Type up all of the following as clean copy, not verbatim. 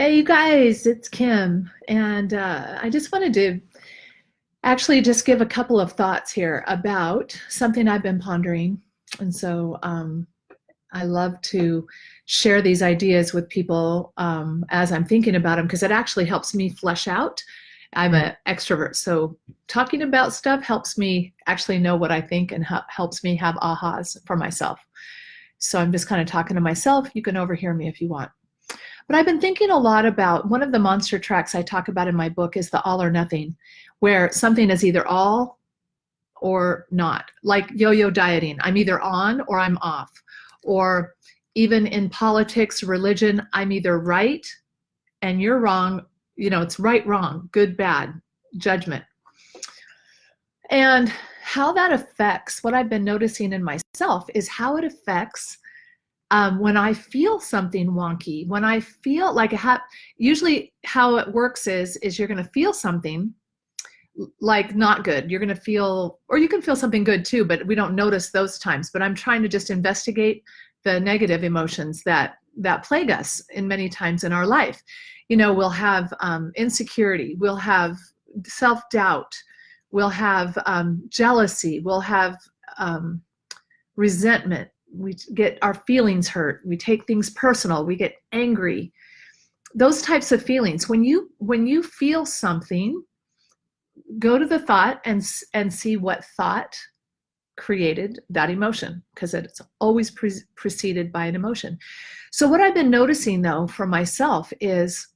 Hey, you guys, it's Kim, and I just wanted to actually just give a couple of thoughts here about something I've been pondering. And so I love to share these ideas with people as I'm thinking about them because it actually helps me flesh out. I'm an extrovert, so talking about stuff helps me actually know what I think and helps me have ahas for myself. So I'm just kind of talking to myself. You can overhear me if you want. But I've been thinking a lot about one of the monster tracks I talk about in my book is the all or nothing, where something is either all or not, like yo-yo dieting. I'm either on or I'm off. Or even in politics, religion, I'm either right and you're wrong. You know, it's right, wrong, good, bad, judgment. And how that affects what I've been noticing in myself is how it affects when I feel something wonky, when I feel like usually how it works is you're going to feel something like not good. You're going to feel, or you can feel something good too, but we don't notice those times. But I'm trying to just investigate the negative emotions that plague us in many times in our life. You know, we'll have insecurity, we'll have self-doubt, we'll have jealousy, we'll have resentment. We get our feelings hurt. We take things personal. We get angry. Those types of feelings. When you feel something, go to the thought and see what thought created that emotion, because it's always preceded by an emotion. So what I've been noticing though for myself is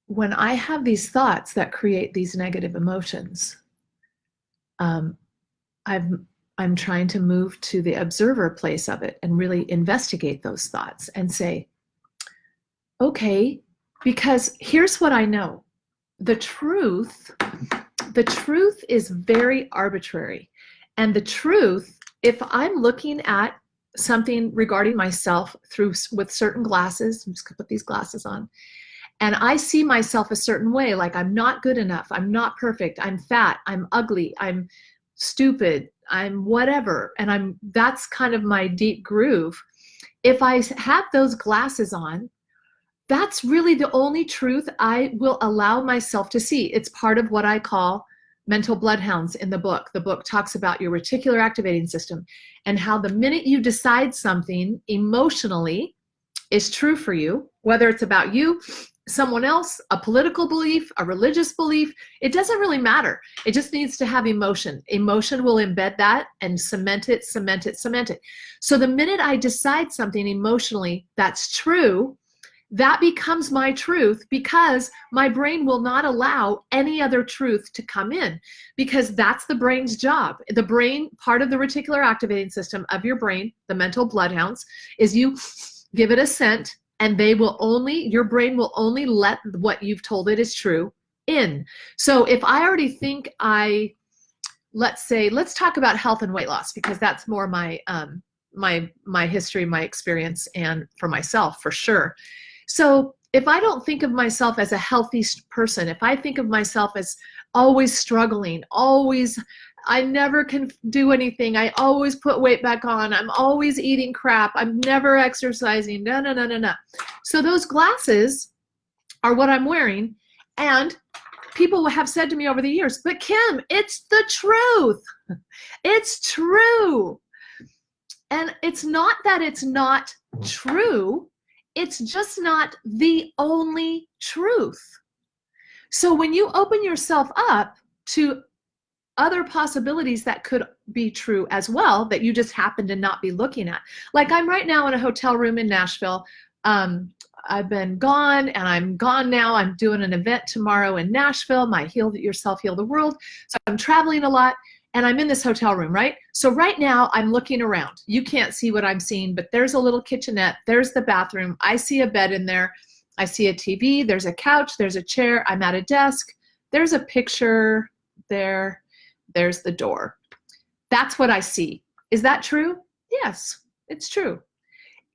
when I have these thoughts that create these negative emotions, I'm trying to move to the observer place of it and really investigate those thoughts and say, okay, because here's what I know. The truth is very arbitrary. And the truth, if I'm looking at something regarding myself with certain glasses, I'm just gonna put these glasses on, and I see myself a certain way, like I'm not good enough, I'm not perfect, I'm fat, I'm ugly, I'm stupid, I'm whatever, and that's kind of my deep groove. If I have those glasses on, that's really the only truth I will allow myself to see. It's part of what I call mental bloodhounds in the book. The book talks about your reticular activating system and how the minute you decide something emotionally is true for you, whether it's about you, someone else, a political belief, a religious belief, it doesn't really matter. It just needs to have emotion. Emotion will embed that and cement it, cement it, cement it. So the minute I decide something emotionally that's true, that becomes my truth, because my brain will not allow any other truth to come in, because that's the brain's job. The brain, part of the reticular activating system of your brain, the mental bloodhounds, is you give it a scent, and your brain will only let what you've told it is true in. So if I already think let's talk about health and weight loss, because that's more my history, my experience, and for myself, for sure. So if I don't think of myself as a healthy person, if I think of myself as always struggling, I never can do anything, I always put weight back on, I'm always eating crap, I'm never exercising, no. So those glasses are what I'm wearing, and people have said to me over the years, but Kim, it's the truth. It's true. And it's not that it's not true, it's just not the only truth. So when you open yourself up to other possibilities that could be true as well, that you just happen to not be looking at. Like I'm right now in a hotel room in Nashville. I've been gone, and I'm gone now. I'm doing an event tomorrow in Nashville, my Heal Yourself, Heal the World. So I'm traveling a lot, and I'm in this hotel room, right? So right now I'm looking around. You can't see what I'm seeing, but there's a little kitchenette. There's the bathroom. I see a bed in there. I see a TV. There's a couch. There's a chair. I'm at a desk. There's a picture there. There's the door. That's what I see. Is that true? Yes, it's true.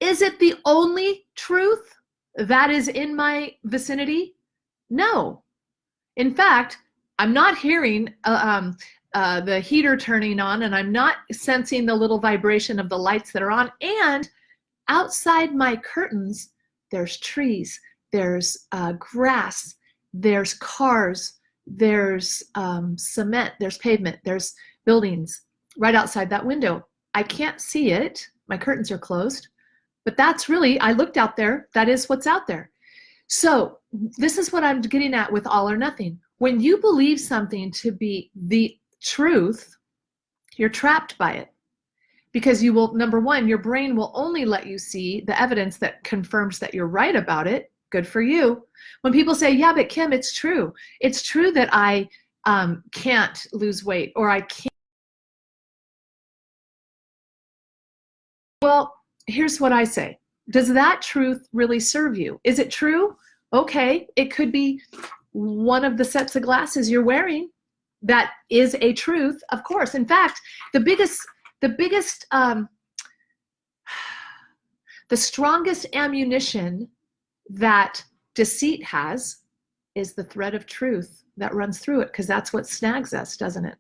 Is it the only truth that is in my vicinity? No. In fact, I'm not hearing the heater turning on, and I'm not sensing the little vibration of the lights that are on. And outside my curtains, there's trees, there's grass, there's cars, there's cement, there's pavement, there's buildings right outside that window. I can't see it. My curtains are closed, but that's really, I looked out there. That is what's out there. So this is what I'm getting at with all or nothing. When you believe something to be the truth, you're trapped by it. Because you will, number one, your brain will only let you see the evidence that confirms that you're right about it. Good for you. When people say, yeah, but Kim, it's true. It's true that I can't lose weight, or I can't. Well, here's what I say. Does that truth really serve you? Is it true? Okay, it could be one of the sets of glasses you're wearing. That is a truth, of course. In fact, the strongest ammunition that deceit has is the thread of truth that runs through it, because that's what snags us, doesn't it?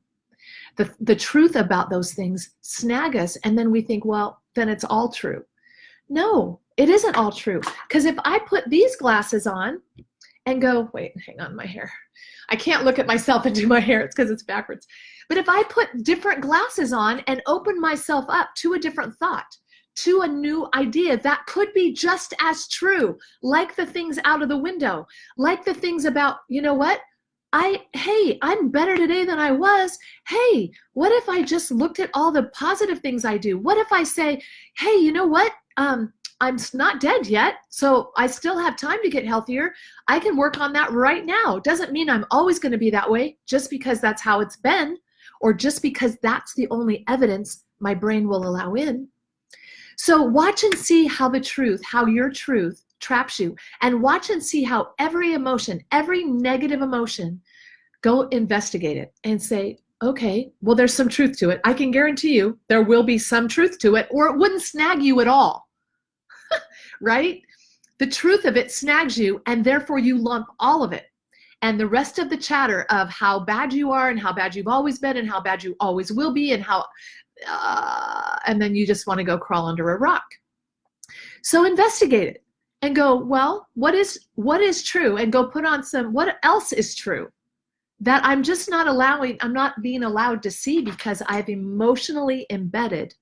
The truth about those things snag us, and then we think, well, then it's all true. No, it isn't all true. Because if I put these glasses on and go, wait, hang on, my hair. I can't look at myself and do my hair. It's because it's backwards. But if I put different glasses on and open myself up to a different thought, to a new idea that could be just as true, like the things out of the window, like the things about, you know what? Hey, I'm better today than I was. Hey, what if I just looked at all the positive things I do? What if I say, hey, you know what? I'm not dead yet, so I still have time to get healthier. I can work on that right now. Doesn't mean I'm always going to be that way just because that's how it's been, or just because that's the only evidence my brain will allow in. So watch and see how your truth traps you, and watch and see how every emotion, every negative emotion, go investigate it and say, okay, well, there's some truth to it. I can guarantee you there will be some truth to it, or it wouldn't snag you at all. Right? The truth of it snags you, and therefore you lump all of it. And the rest of the chatter of how bad you are and how bad you've always been and how bad you always will be and how, and then you just want to go crawl under a rock. So investigate it and go, well, what is true? And go put on what else is true that I'm not being allowed to see because I've emotionally embedded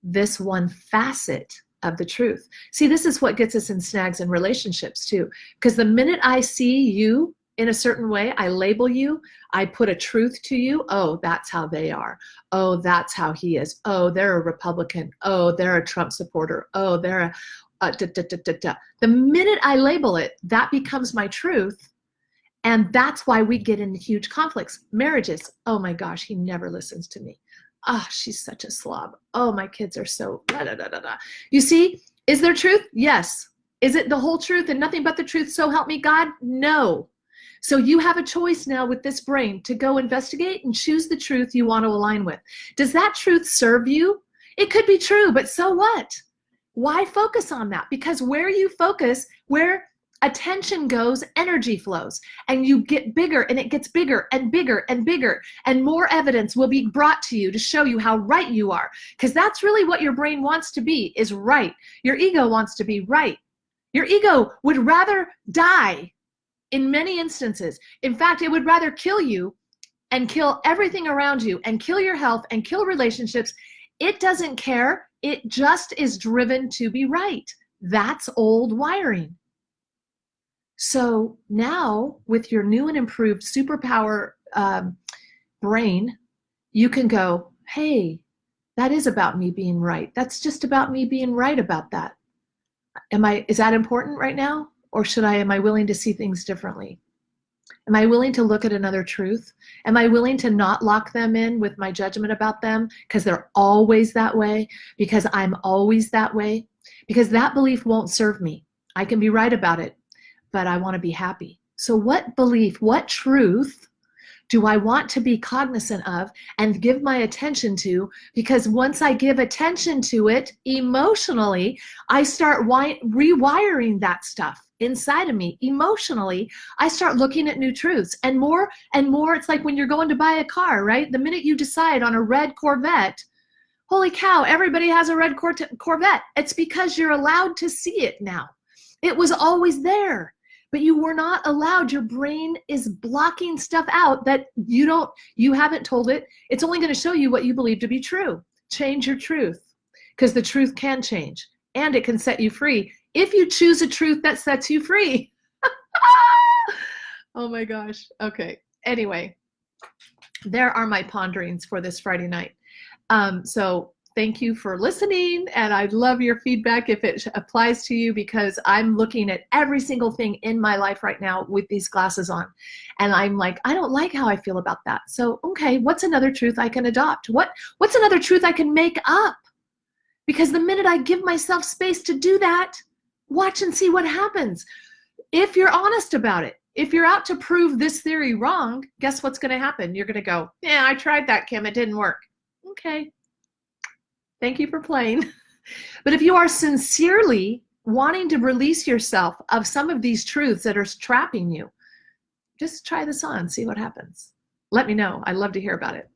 this one facet of the truth. See, this is what gets us in snags in relationships too. Because the minute I see you in a certain way, I label you, I put a truth to you. Oh, that's how they are. Oh, that's how he is. Oh, they're a Republican. Oh, they're a Trump supporter. Oh, they're The minute I label it, that becomes my truth. And that's why we get into huge conflicts. Marriages. Oh my gosh, he never listens to me. Oh, she's such a slob. Oh, my kids are so da, da, da, da, da. You see, is there truth? Yes. Is it the whole truth and nothing but the truth, so help me God? No. So you have a choice now with this brain to go investigate and choose the truth you want to align with. Does that truth serve you? It could be true, but so what? Why focus on that? Because where you focus, where attention goes, energy flows, and you get bigger, and it gets bigger and bigger and bigger, and more evidence will be brought to you to show you how right you are, because that's really what your brain wants to be, is right. Your ego wants to be right. Your ego would rather die in many instances. In fact, it would rather kill you and kill everything around you and kill your health and kill relationships. It doesn't care. It just is driven to be right. That's old wiring. So now, with your new and improved superpower brain, you can go, hey, that is about me being right. That's just about me being right about that. Is that important right now? Or am I willing to see things differently? Am I willing to look at another truth? Am I willing to not lock them in with my judgment about them because they're always that way, because I'm always that way? Because that belief won't serve me. I can be right about it, but I want to be happy. So what belief, what truth do I want to be cognizant of and give my attention to? Because once I give attention to it emotionally, I start rewiring that stuff inside of me. Emotionally, I start looking at new truths, and more, it's like when you're going to buy a car, right? The minute you decide on a red Corvette, holy cow, everybody has a red Corvette. It's because you're allowed to see it now. It was always there, but you were not allowed. Your brain is blocking stuff out that you haven't told it. It's only going to show you what you believe to be true. Change your truth, because the truth can change and it can set you free if you choose a truth that sets you free. Oh my gosh. Okay. Anyway, there are my ponderings for this Friday night. So thank you for listening, and I'd love your feedback if it applies to you, because I'm looking at every single thing in my life right now with these glasses on, and I'm like, I don't like how I feel about that. So, okay, what's another truth I can adopt? What's another truth I can make up? Because the minute I give myself space to do that, watch and see what happens. If you're honest about it, if you're out to prove this theory wrong, guess what's going to happen? You're going to go, yeah, I tried that, Kim. It didn't work. Okay. Thank you for playing. But if you are sincerely wanting to release yourself of some of these truths that are trapping you, just try this on, see what happens. Let me know. I'd love to hear about it.